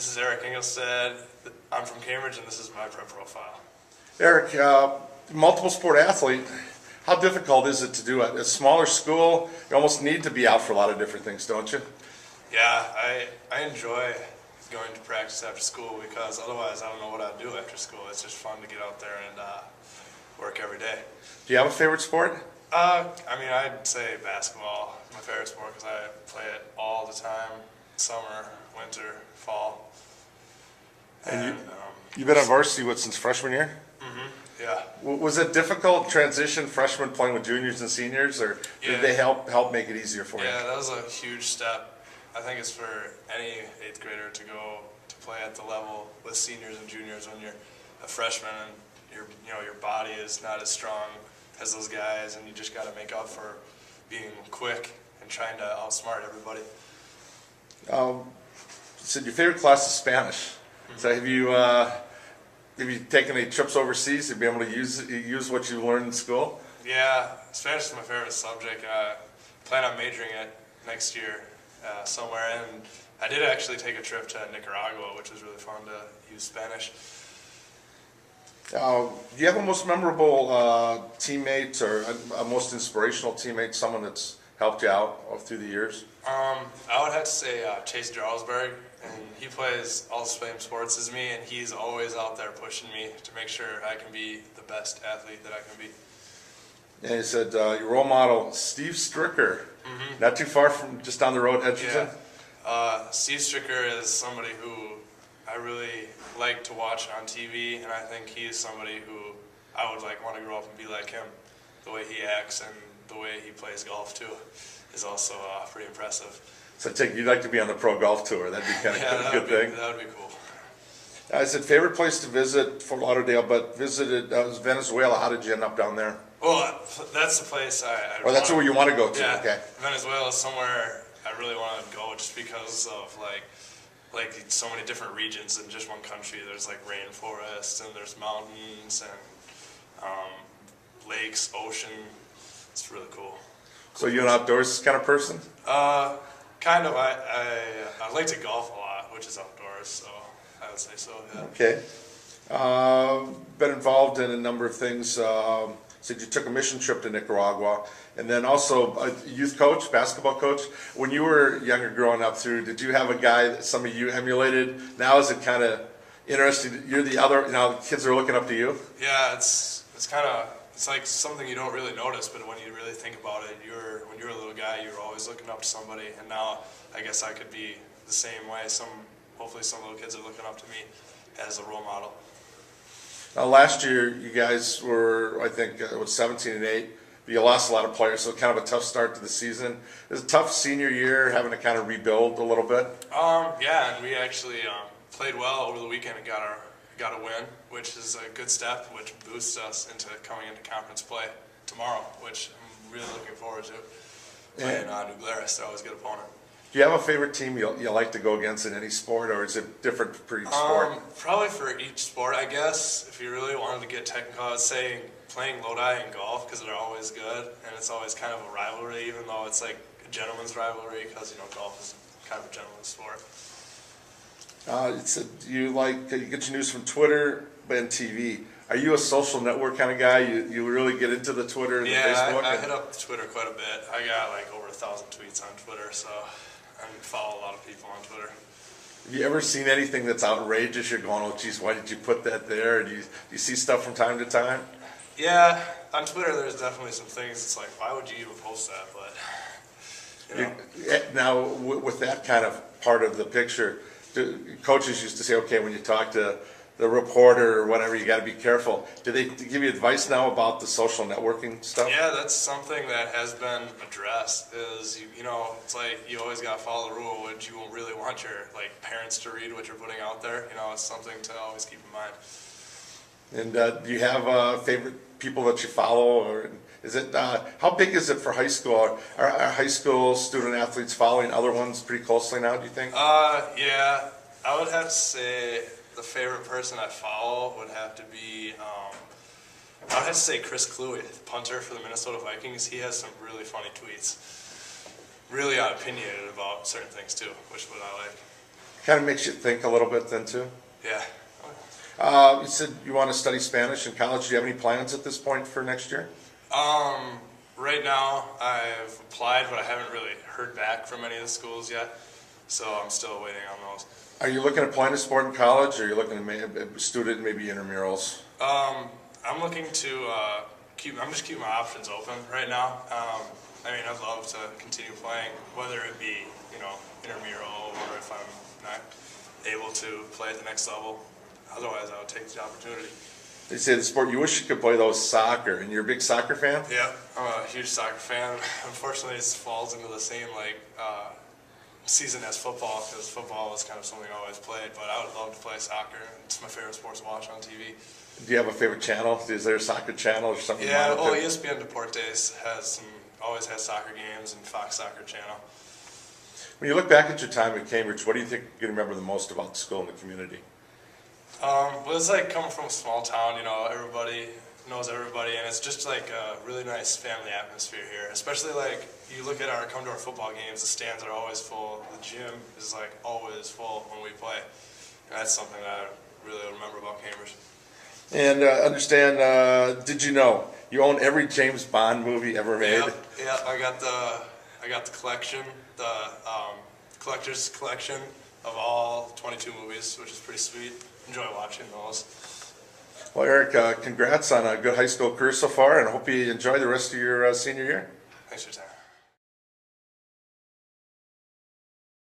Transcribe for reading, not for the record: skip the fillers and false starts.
This is Erik Engelstad. I'm from Cambridge, and this is my prep profile. Erik, multiple sport athlete, how difficult is it to do it? A smaller school, you almost need to be out for a lot of different things, don't you? Yeah, I enjoy going to practice after school because otherwise I don't know what I'd do after school. It's just fun to get out there and work every day. Do you have a favorite sport? I'd say basketball is my favorite sport because I play it all the time, summer, winter, fall. And you've been on varsity since freshman year? Mm-hmm, yeah. Was it difficult transition, freshmen playing with juniors and seniors, or did they help make it easier for you? Yeah, that was a huge step. I think it's for any 8th grader to go to play at the level with seniors and juniors when you're a freshman and your body is not as strong as those guys, and you just got to make up for being quick and trying to outsmart everybody. You said your favorite class is Spanish. Mm-hmm. So have you taken any trips overseas to be able to use what you learned in school? Yeah, Spanish is my favorite subject. I plan on majoring it next year somewhere, and I did actually take a trip to Nicaragua, which was really fun to use Spanish. Do you have a most memorable teammate or a most inspirational teammate, someone that's helped you out through the years? I would have to say Chase Jarlsberg, and he plays all the same sports as me, and he's always out there pushing me to make sure I can be the best athlete that I can be. And he said your role model, Steve Stricker, not too far from just down the road, Edgerton. Yeah. Steve Stricker is somebody who I really like to watch on TV, and I think he's somebody who I would want to grow up and be like him. The way he acts and the way he plays golf too is also pretty impressive. So you'd like to be on the pro golf tour? That'd be kind of a good thing. That would be cool. I said favorite place to visit, Fort Lauderdale, but visited was Venezuela. How did you end up down there? Well, that's the place that's where you want to go to. Yeah, okay. Venezuela is somewhere I really want to go just because of like so many different regions in just one country. There's rainforest and there's mountains and lakes, ocean. It's really cool. So you an outdoors kind of person? Kind of. I like to golf a lot, which is outdoors, so I would say so, yeah. Okay. Been involved in a number of things. Said you took a mission trip to Nicaragua, and then also a youth coach, basketball coach. When you were younger growing up did you have a guy that some of you emulated? Now is it kind of interesting? You're the other, the kids are looking up to you? Yeah, it's like something you don't really notice, but when you really think about it, when you're a little guy, you were always looking up to somebody, and now I guess I could be the same way. Hopefully some little kids are looking up to me as a role model. Last year, you guys were, I think, it was 17-8, but you lost a lot of players, so kind of a tough start to the season. It was a tough senior year, having to kind of rebuild a little bit. Yeah, and we actually played well over the weekend and got a win, which is a good step, which boosts us into coming into conference play tomorrow, which I'm really looking forward to. Playing New Glarus, they're always a good opponent. Do you have a favorite team you like to go against in any sport, or is it different for each sport? Probably for each sport, I guess. If you really wanted to get technical, I'd say playing Lodi and golf, because they're always good, and it's always kind of a rivalry, even though it's like a gentleman's rivalry, because golf is kind of a gentleman's sport. You get your news from Twitter and TV. Are you a social network kind of guy? You really get into the Twitter and the Facebook? Yeah, I hit up Twitter quite a bit. I got over 1,000 tweets on Twitter, so I follow a lot of people on Twitter. Have you ever seen anything that's outrageous? You're going, oh, geez, why did you put that there? Do you see stuff from time to time? Yeah, on Twitter there's definitely some things. It's like, why would you even post that? But, Now, with that kind of part of the picture, coaches used to say, okay, when you talk to the reporter or whatever, you got to be careful. Do they give you advice now about the social networking stuff? Yeah, that's something that has been addressed. Is it's like you always got to follow the rule, which you won't really want your parents to read what you're putting out there. It's something to always keep in mind. And do you have favorite people that you follow, or is it how big is it for high school? Are high school student athletes following other ones pretty closely now? Do you think? Yeah, I would have to say the favorite person I follow would have to be, I would have to say Chris Kluwe, the punter for the Minnesota Vikings. He has some really funny tweets. Really opinionated about certain things too, which is what I like. Kind of makes you think a little bit then too. Yeah. You said you want to study Spanish in college. Do you have any plans at this point for next year? Right now I've applied, but I haven't really heard back from any of the schools yet, so I'm still waiting on those. Are you looking at playing a sport in college, or are you looking at student maybe intramurals? I'm looking to I'm just keeping my options open right now. I mean, I'd love to continue playing, whether it be, intramural, or if I'm not able to play at the next level. Otherwise, I would take the opportunity. They say the sport you wish you could play though is soccer, and you're a big soccer fan? Yeah, I'm a huge soccer fan. Unfortunately, it falls into the same season as football, because football is kind of something I always played. But I would love to play soccer. It's my favorite sport to watch on TV. Do you have a favorite channel? Is there a soccer channel or something? Yeah, well, ESPN Deportes always has soccer games, and Fox Soccer Channel. When you look back at your time at Cambridge, what do you think you can remember the most about the school and the community? Well, it's like coming from a small town, everybody knows everybody, and it's just like a really nice family atmosphere here. Especially like you look at come to our football games, the stands are always full. The gym is like always full when we play. And that's something that I really remember about Cambridge. And did you know you own every James Bond movie ever made? Yeah, I got the collection, the collector's collection of all 22 movies, which is pretty sweet. Enjoy watching those. Well, Erik, congrats on a good high school career so far, and I hope you enjoy the rest of your senior year. Thanks for your time.